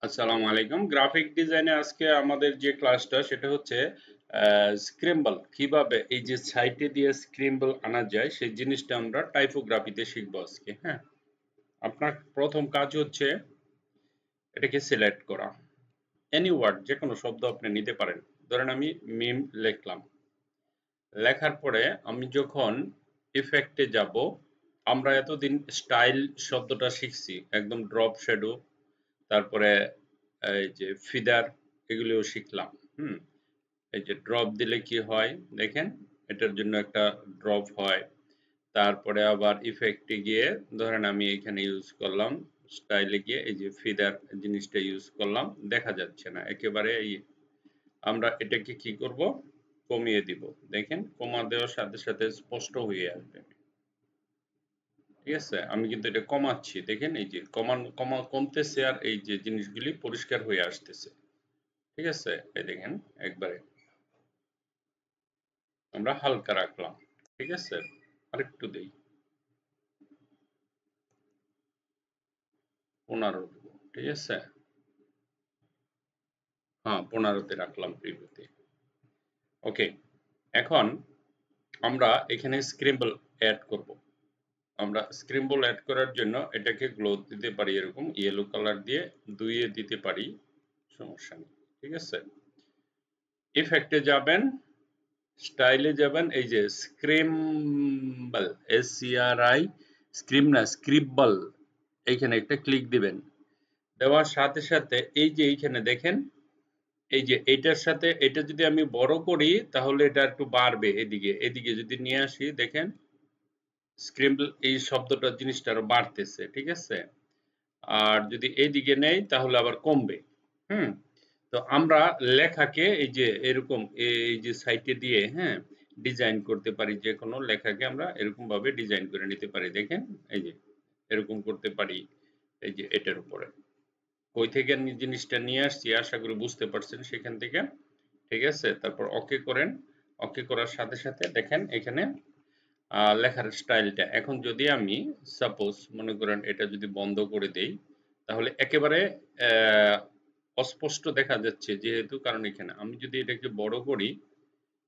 আসসালামু আলাইকুম। গ্রাফিক ডিজাইনে আজকে আমাদের যে ক্লাসটা সেটা হচ্ছে স্ক্র্যাম্বল কিভাবে এই যে সাইটে দিয়ে স্ক্র্যাম্বল আনা যায় সেই জিনিসটা আমরা টাইপোগ্রাফিতে শিখবো আজকে। হ্যাঁ, আপনার প্রথম কাজ হচ্ছে এটাকে সিলেক্ট করা। এনি ওয়ার্ড যে কোনো শব্দ আপনি নিতে পারেন। ধরেন আমি মিম লিখলাম। লেখার পরে আমি যখন ইফেক্টে যাব, আমরা এতদিন স্টাইল শব্দটা শিখছি, একদম ড্রপ শ্যাডো, তারপরে এই যে ফিদার, এগুলিও শিখলাম। হুম, এই যে ড্রপ দিলে কি হয় দেখেন, এটার জন্য একটা ড্রপ হয়। তারপরে আবার ইফেক্টে গিয়ে ধরেন আমি এখানে ইউজ করলাম, স্টাইলে গিয়ে এই যে ফিদার জিনিসটা ইউজ করলাম, দেখা যাচ্ছে না একেবারে। এই আমরা এটাকে কি করব, কমিয়ে দিব। দেখেন কমা দেওয়ার সাথে সাথে স্পষ্ট হয়ে আসবে। ঠিক আছে, আমি কিন্তু এটা কমাচ্ছি, দেখেন এই যে কমা কমতেছে আর এই যে জিনিসগুলি পরিষ্কার হয়ে আসতেছে। ঠিক আছে, এই দেখেন একবারে আমরা হালকা রাখলাম। ঠিক আছে, আরেকটু দেই, 15 দেব। ঠিক আছে, হ্যাঁ 15-তে রাখলাম প্রিভিউতে। ওকে, এখন আমরা এখানে স্ক্রিম্বল অ্যাড করব। আমরা স্ক্রিম্বল অ্যাড করার জন্য এটাকে গ্লো দিতে পারি, এরকম ইয়েলো কালার দিয়ে ধুইয়ে দিতে পারি, সমস্যা নেই। ঠিক আছে, ইফেক্টে যাবেন, স্টাইলে যাবেন, এই যে স্ক্রিম্বল, SCRI, স্ক্রিম না স্ক্রিব্বল, এইখানে একটা ক্লিক দিবেন। দেওয়ার সাথে সাথে এই যে এইখানে দেখেন, এই যে এইটার সাথে এটা যদি আমি বড় করি তাহলে এটা একটু বাড়বে, এদিকে এদিকে যদি নিয়ে আসি দেখেন স্ক্রিম্বল এই শব্দটা জিনিসটা আরো বাড়তেছে। ঠিক আছে, আর যদি এইদিকে নেই তাহলে আবার কমবে। হুম, তো আমরা লেখাকে এই যে এরকম এই যে সাইটে দিয়ে, হ্যাঁ, ডিজাইন করতে পারি। যে কোনো লেখাকে আমরা এরকম ভাবে ডিজাইন করে নিতে পারি। দেখেন এই যে এরকম করতে পারি, এই যে এটার উপরে কই থেকে জিনিসটা নিয়ে আসছি আশা করি বুঝতে পারছেন সেখান থেকে। ঠিক আছে, তারপর ওকে করেন। ওকে করার সাথে সাথে দেখেন এখানে লেখার স্টাইলটা, এখন যদি আমি সাপোজ মনে করেন এটা যদি বন্ধ করে দেই তাহলে একেবারে আহ, অস্পষ্ট দেখা যাচ্ছে, যেহেতু কারণ এখানে আমি যদি এটাকে বড় করি,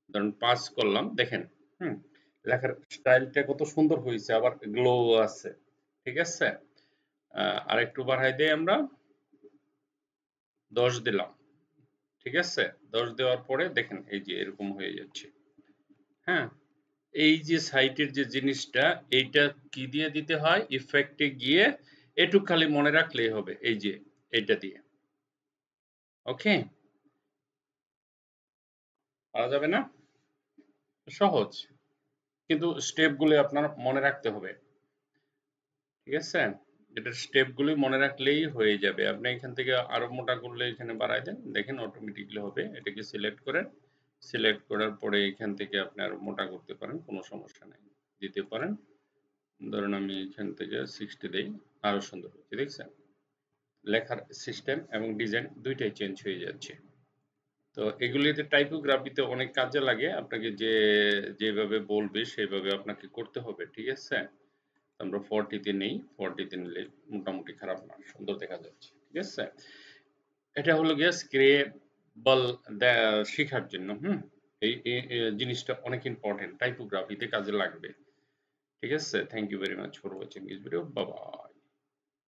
ধরুন 5 করলাম, দেখেন হুম, লেখার স্টাইলটা কত সুন্দর হয়েছে, আবার গ্লো আছে। ঠিক আছে, আর একটু বাড়াই দেই, আমরা 10 দিলাম। ঠিক আছে, 10 দেওয়ার পরে দেখেন এই যে এরকম হয়ে যাচ্ছে। হ্যাঁ, এই যে সাইটের যে জিনিসটা, এইটা কি দিয়ে দিতে হয়, ইফেক্টে গিয়ে এটুক খালি মনে রাখলেই হবে, এই যে এইটা দিয়ে। ওকে, পারা যাবে না? সহজ, কিন্তু স্টেপগুলো আপনার মনে রাখতে হবে। ঠিক আছে, এটার স্টেপগুলি মনে রাখলেই হয়ে যাবে। আপনি এখান থেকে আরো মোটা করলে এখানে বাড়াই দেন, দেখেন অটোমেটিকলি হবে। এটাকে সিলেক্ট করেন, সিলেক্ট করার পরে এখান থেকে আপনি আরো মোটা করতে পারেন, কোনো সমস্যা নাই, দিতে পারেন। ধরুন আমি এখান থেকে 60 দেই, আরো সুন্দর হচ্ছে, দেখছেন লেখার সিস্টেম এবং ডিজাইন দুইটাই চেঞ্জ হয়ে যাচ্ছে। তো এগুলিতে টাইপোগ্রাফিতে অনেক কাজে লাগে, আপনাকে যেভাবে বলবে সেভাবে আপনাকে করতে হবে। ঠিক আছে, আমরা 40 তে নেই, 40 তে নিলে মোটামুটি খারাপ না, সুন্দর দেখা যাচ্ছে। ঠিক আছে, এটা হলো গিয়ে স্ক্রেবল শেখার জন্য। হুম, এই জিনিসটা অনেক ইম্পর্টেন্ট, টাইপোগ্রাফিতে কাজে লাগবে। ঠিক আছে, thank you very much for watching this video, bye by.